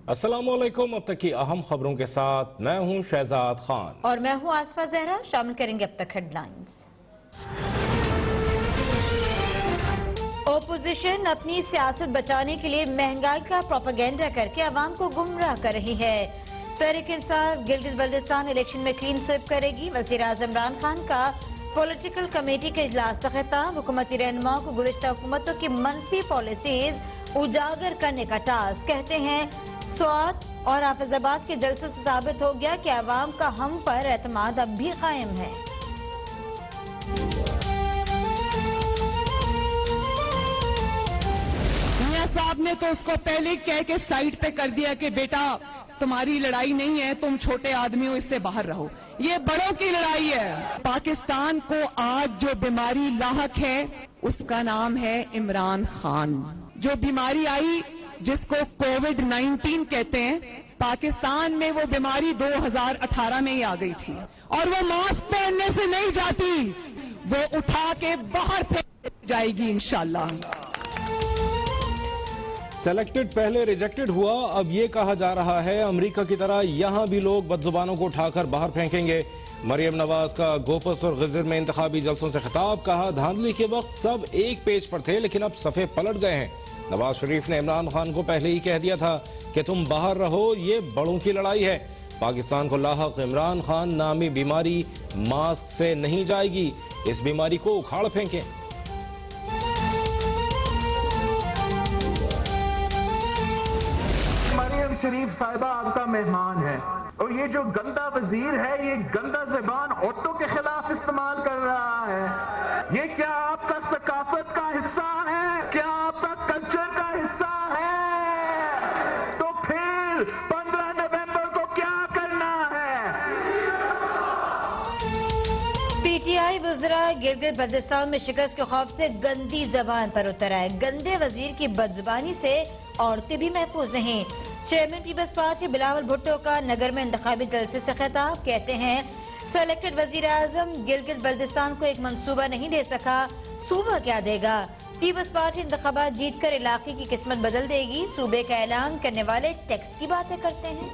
अस्सलामुअलैकुम। अब तक की अहम खबरों के साथ मैं हूं शहजाद खान और मैं हूं आसफा जहरा। शामिल करेंगे अब तक हेडलाइंस। ओपोजिशन अपनी सियासत बचाने के लिए महंगाई का प्रोपेगेंडा करके अवाम को गुमराह कर रही है। तहरीक इंसाफ गिलगित बल्तिस्तान इलेक्शन में क्लीन स्वीप करेगी। वज़ीर आज़म इमरान खान का पॉलिटिकल कमेटी के इजलास से खिताब। हुकूमती रहनुमाओं को गुज़िश्ता हुकूमतों की मनफी पॉलिसीज उजागर करने का टास्क। कहते हैं स्वात और हाफिजाबाद के जलसों से साबित हो गया कि अवाम का हम पर एतमाद अब भी कायम है। मियां साहब ने तो उसको पहले कह के साइड पे कर दिया कि बेटा तुम्हारी लड़ाई नहीं है, तुम छोटे आदमी हो, इससे बाहर रहो। ये बड़ों की लड़ाई है। पाकिस्तान को आज जो बीमारी लाहक है उसका नाम है इमरान खान। जो बीमारी आई जिसको कोविड-19 कहते हैं, पाकिस्तान में वो बीमारी 2018 में ही आ गई थी और वो मास्क पहनने से नहीं जाती, वो उठा के बाहर फेंक जाएगी इंशाल्लाह। सेलेक्टेड पहले रिजेक्टेड हुआ, अब ये कहा जा रहा है अमेरिका की तरह यहां भी लोग बदजुबानों को उठाकर बाहर फेंकेंगे। मरियम नवाज का गोपस और गिजर में इंतखाबी जलसों से खिताब। कहा धांधली के वक्त सब एक पेज पर थे लेकिन अब सफ़े पलट गए हैं। नवाज शरीफ ने इमरान खान को पहले ही कह दिया था कि तुम बाहर रहो, ये बड़ों की लड़ाई है। पाकिस्तान को लाहक इमरान खान नामी बीमारी मास्क से नहीं जाएगी, इस बीमारी को उखाड़ फेंकें। मरियम शरीफ साहिबा आपका मेहमान है और ये जो गंदा वजीर है ये गंदा ज़बान औरतों के खिलाफ इस्तेमाल कर रहा है। ये क्या आपका सकाफत का हिस्सा है? क्या आपका कल्चर का हिस्सा है? तो फिर 15 नवंबर को क्या करना है? पीटीआई वज़रा गिलगित बल्तिस्तान में शिकस्त के खौफ से गंदी जबान पर उतर आए। गंदे वजीर की बदजुबानी से औरतें भी महफूज नहीं। चेयरमैन पीपल्स पार्टी बिलावल भुट्टो का नगर में इंतखाबी जलसे से खिताब। कहते हैं सेलेक्टेड वजीर आजम गिलगित बल्तिस्तान को एक मंसूबा नहीं दे सका, सूबा क्या देगा। पीपल्स पार्टी इंतखाबात जीत कर इलाके की किस्मत बदल देगी। सूबे का ऐलान करने वाले टैक्स की बातें करते हैं।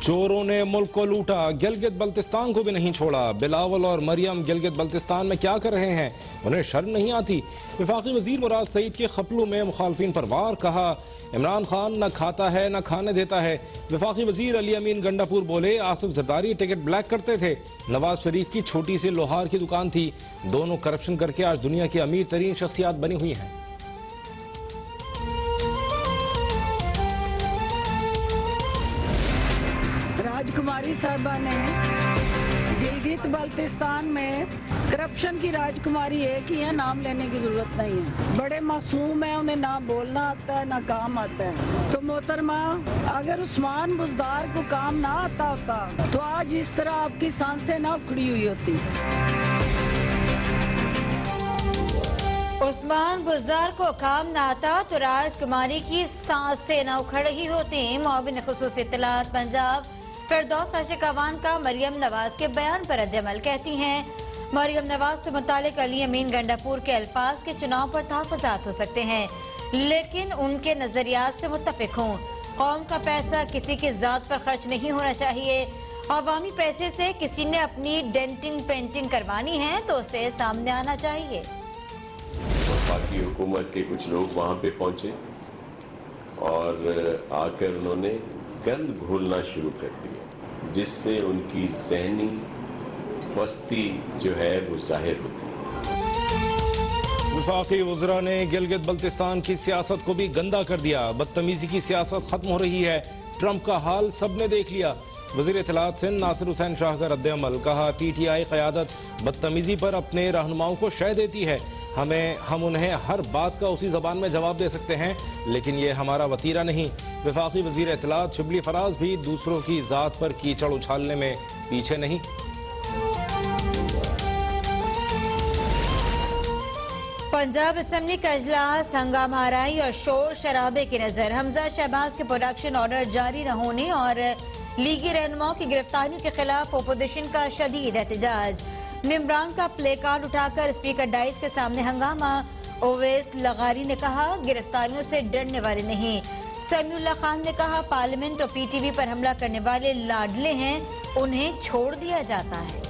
चोरों ने मुल्क को लूटा, गिलगित बल्तिस्तान को भी नहीं छोड़ा। बिलावल और मरियम गिलगित बल्तिस्तान में क्या कर रहे हैं, उन्हें शर्म नहीं आती। वफाकी वजीर मुराद सईद के खपलू में मुखालफिन पर वार। कहा इमरान खान न खाता है न खाने देता है। वफाकी वजीर अली अमीन गंडापुर बोले आसिफ जरदारी टिकट ब्लैक करते थे। नवाज शरीफ की छोटी सी लोहार की दुकान थी, दोनों करप्शन करके आज दुनिया की अमीर तरीन शख्सियात बनी हुई हैं। राजकुमारी साहबा ने गिलगित बल्तिस्तान में करप्शन की राजकुमारी एक ही है, नाम लेने की जरूरत नहीं है। बड़े मासूम है, उन्हें ना बोलना आता है ना काम आता है। तो मोहतरमा अगर उस्मान बुज़दार को काम ना आता होता तो आज इस तरह आपकी सांसें ना उखड़ी हुई होती। उस्मान बुज़दार को काम न आता तो राजकुमारी की सांसें न उखड़ रही होती। मुआविन खुसूसी इत्तलात पंजाब फिरदौस आशिक अवान का मरियम नवाज के बयान पर रद्द-ए-अमल। कहती हैं मरियम नवाज से मुतालिक अली अमीन गंडापुर के अल्फाज के चुनाव पर तहफ़्फ़ुज़ात हो सकते हैं लेकिन उनके नजरियात से मुत्तफ़िक हूँ। कौम का पैसा किसी की जात पर खर्च नहीं होना चाहिए। अवामी पैसे से किसी ने अपनी डेंटिंग पेंटिंग करवानी है तो उसे सामने आना चाहिए। पार्टी हुकूमत के कुछ लोग वहाँ पे पहुँचे और आकर उन्होंने गंद घोलना शुरू कर दिया जिससे उनकी ज़हनी पस्ती जो है वो जाहिर होती है। वफाकी वज़रा ने गिलगित बल्तिस्तान की सियासत को भी गंदा कर दिया। बदतमीजी की सियासत खत्म हो रही है, ट्रंप का हाल सबने देख लिया। वज़ीर इत्तलात सिंध नासिर हुसैन शाह का रद्द-ए-अमल। कहा पीटीआई क़यादत बदतमीजी पर अपने रहनुमाओं को शय देती है। हम उन्हें हर बात का उसी जबान में जवाब दे सकते हैं लेकिन ये हमारा वतीरा नहीं। वफाकी वज़ीर इत्तलात शिबली फराज भी दूसरों की ज़ात पर कीचड़ उछालने में पीछे नहीं। पंजाब असम्बली का इजलास हंगामा आराई और शोर शराबे की नजर। हमजा शहबाज के प्रोडक्शन ऑर्डर जारी न होने और लीगी रहनुमाओं की गिरफ्तारियों के खिलाफ ओपोजिशन का शदीद एहतजाज। निमरान का प्ले कार्ड उठाकर स्पीकर डाइस के सामने हंगामा। ओवैस लगारी ने कहा गिरफ्तारियों से डरने वाले नहीं। समीउल्लाह खान ने कहा पार्लियामेंट और पीटीवी पर हमला करने वाले लाडले हैं, उन्हें छोड़ दिया जाता है।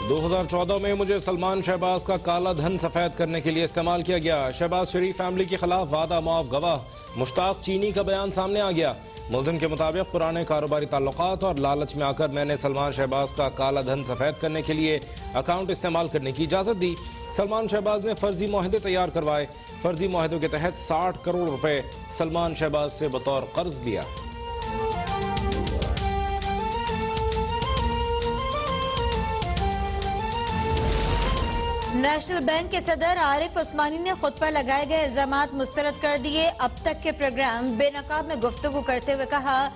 2014 में मुझे सलमान शहबाज का काला धन सफेद करने के लिए इस्तेमाल किया गया। शहबाज शरीफ फैमिली के खिलाफ वादा मुआफ गवाह मुश्ताक चीनी का बयान सामने आ गया। मुल्जिम के मुताबिक पुराने कारोबारी ताल्लुकात और लालच में आकर मैंने सलमान शहबाज का काला धन सफेद करने के लिए अकाउंट इस्तेमाल करने की इजाजत दी। सलमान शहबाज ने फर्जी मुआहदे तैयार करवाए। फर्जी मुआहदों के तहत 60 करोड़ रुपए सलमान शहबाज से बतौर कर्ज लिया। नेशनल बैंक के सदर आरिफ उस्मानी ने खुद पर लगाए गए इल्जामात मुस्तरद कर दिए। अब तक के प्रोग्राम बेनकाब में गुफ्तगू करते हुए कहा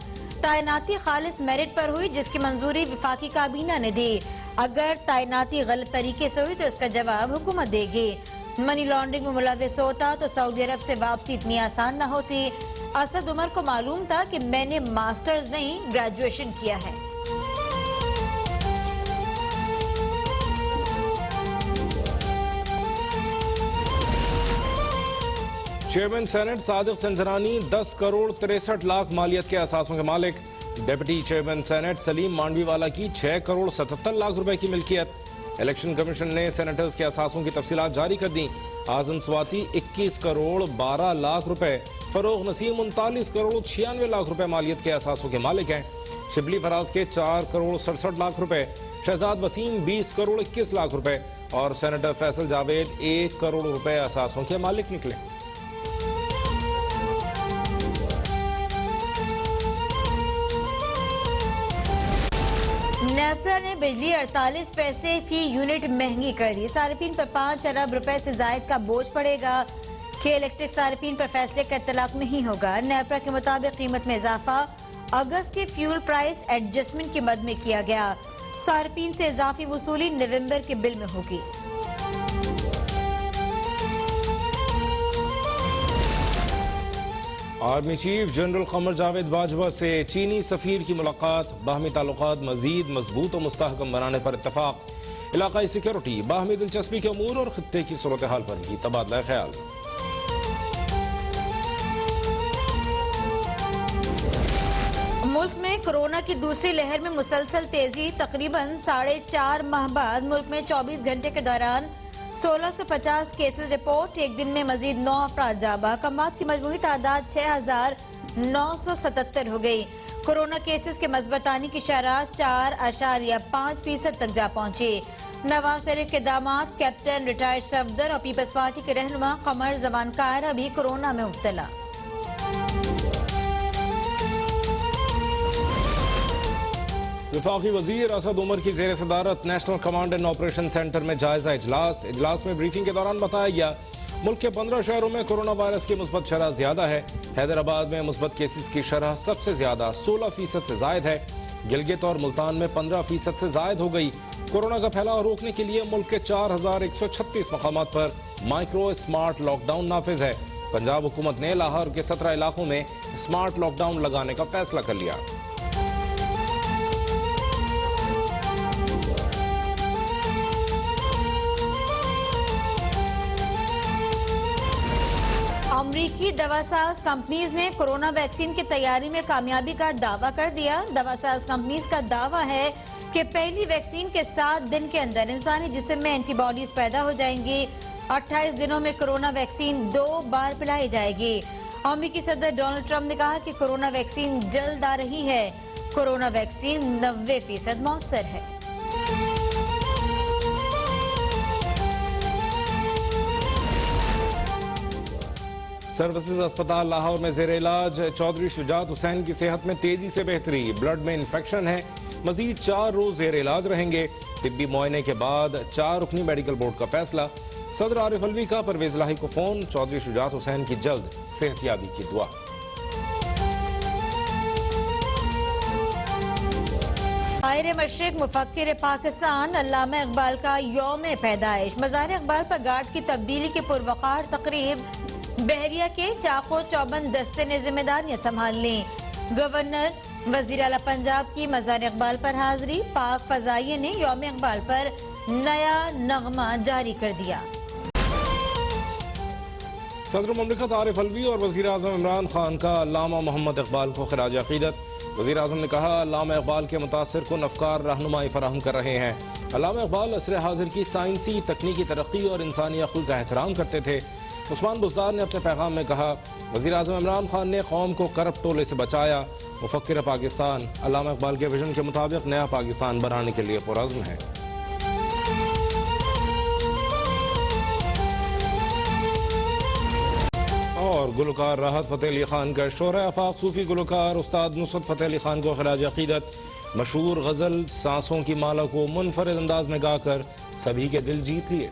तैनाती खालिस मेरिट पर हुई, जिसकी मंजूरी विफाकी काबीना ने दी। अगर तैनाती गलत तरीके से हुई तो इसका जवाब हुकूमत देगी। मनी लॉन्ड्रिंग में मुलविस होता तो सऊदी अरब से वापसी इतनी आसान न होती। असद उमर को मालूम था कि मैंने मास्टर्स नहीं ग्रेजुएशन किया है। चेयरमैन सेनेट सादिक संजरानी 10 करोड़ 63 लाख मालियत के असासों के मालिक। Deputy chairman senate Saleem Mandviwalla की 6 करोड़ 77 लाख रुपए की मिल्कियत। इलेक्शन कमीशन ने सेनेटर्स के असासों की तफसीलात जारी कर दी। आजम स्वाति 21 करोड़ 12 लाख रुपए, फरोग नसीम 39 करोड़ 96 लाख रुपए मालियत के असासों के मालिक हैं। शिबली फराज के 4 करोड़ 67 लाख रुपए, शहजाद वसीम 20 करोड़ 21 लाख रुपए और सेनेटर फैसल जावेद 1 करोड़ रुपए असासों के मालिक निकले। नेपरा ने बिजली 48 पैसे फी यूनिट महंगी कर दी। सार्फिन पर 5 अरब रुपए से जायद का बोझ पड़ेगा। के इलेक्ट्रिक सार्फिन पर फैसले का इत्तलाक नहीं होगा। नेपरा के मुताबिक कीमत में इजाफा अगस्त के फ्यूल प्राइस एडजस्टमेंट की मद में किया गया। सार्फिन से इजाफी वसूली नवंबर के बिल में होगी। Army chief general Qamar Javed Bajwa से चीनी सफीर की मुलाकात। बाहमी ताल्लुकात मजीद मजबूत और मुस्तहकम बनाने पर इत्तफाक। इलाकाई सिक्योरिटी, बाहमी दिलचस्पी के अमूर और खित्ते की सूरत हाल पर भी तबादला ख्याल। मुल्क में कोरोना की दूसरी लहर में मुसलसल तेजी। तकरीबन 4.5 माह बाद मुल्क में 24 घंटे के दौरान 1650 केसेस रिपोर्ट। एक दिन में मजीद 9 अफराद जाँ बहक। अमवात की मजमूई तादाद 6977 हो गई। कोरोना केसेस के मजबूतानी की शरह 4.5% तक जा पहुंची। नवाज शरीफ के दामाद कैप्टन रिटायर्ड सफदर और पीपल्स पार्टी के रहनुमा कमर जमान कायरा भी कोरोना में मुब्तला। वफाकी वजीर असद उमर की जेर सदारत national command and operation centre में जायजा इजलास में ब्रीफिंग के दौरान बताया गया मुल्क के 15 शहरों में कोरोना वायरस की मुस्बत शरह ज्यादा है। हैदराबाद में मुस्बत केसेस की शरह सबसे ज्यादा 16% से जायद है। गिलगित और मुल्तान में 15% से जायद हो गई। कोरोना का फैलाव रोकने के लिए मुल्क के 4136 मकामात पर माइक्रो स्मार्ट लॉकडाउन नाफिज है। पंजाब हुकूमत ने लाहौर के 17 इलाकों में स्मार्ट लॉकडाउन लगाने का फैसला कर लिया। अमरीकी दवासाज कंपनीज ने कोरोना वैक्सीन की तैयारी में कामयाबी का दावा कर दिया। दवासाज कंपनीज का दावा है कि पहली वैक्सीन के 7 दिन के अंदर इंसानी जिस्म में एंटीबॉडीज पैदा हो जाएंगी। 28 दिनों में कोरोना वैक्सीन 2 बार पिलाई जाएगी। अमेरिकी सदर डोनाल्ड ट्रंप ने कहा कि कोरोना वैक्सीन जल्द आ रही है। कोरोना वैक्सीन 90% मौसर है। सर्विसेज अस्पताल लाहौर में जेर इलाज चौधरी शुजात हुसैन की सेहत में तेजी से बेहतरी। ब्लड में इन्फेक्शन है। मजीद 4 रोज जेर इलाज रहेंगे। तिब्बी मुआयने के बाद 4 रुकनी मेडिकल बोर्ड का फैसला। सदर आरिफ अलवी का परवेज लाही को फोन। चौधरी शुजात हुसैन की जल्द सेहतयाबी की दुआ। शायर मशरिक मुफक्किर पाकिस्तान अल्लामा इकबाल का यौम पैदाइश। मज़ार इकबाल पर गार्ड्स की तब्दीली की पुरवकार तकरीब। बहरिया के चाको चौबंद दस्ते ने जिम्मेदारियां संभाल ली। गवर्नर वजीर आला पंजाब की मज़ार इकबाल पर हाजिरी, पाक फजाइये ने यौम इकबाल पर नया नगमा जारी कर दिया। सदर मुमलिकत आरिफ अलवी और वज़ीर आज़म इमरान खान का अल्लामा मोहम्मद इकबाल को खिराज अक़ीदत। वज़ीर आज़म ने कहा, अल्लामा इकबाल के मुतासिर कुन अफ़कार रहनुमाई फराहम कर रहे हैं। अल्लामा इकबाल असर हाजिर की साइंसी तकनीकी तरक्की और इंसानी अक़ल का एहतराम करते थे। उस्मान बुज़दार ने अपने पैगाम में कहा, वज़ीर आज़म इमरान खान ने कौम को करप्ट टोले से बचाया। मुफ़क्किर पाकिस्तान अल्लामा इकबाल के विजन के मुताबिक नया पाकिस्तान बनाने के लिए पुरज़्म है। और गुलकार राहत फ़तेह अली खान का शोहरा आफाक सूफी गुलकार उस्ताद नुसरत फ़तेह अली खान को खिराज अक़ीदत। मशहूर गज़ल सांसों की माला को मुनफरिद अंदाज में गाकर सभी के दिल जीत लिए।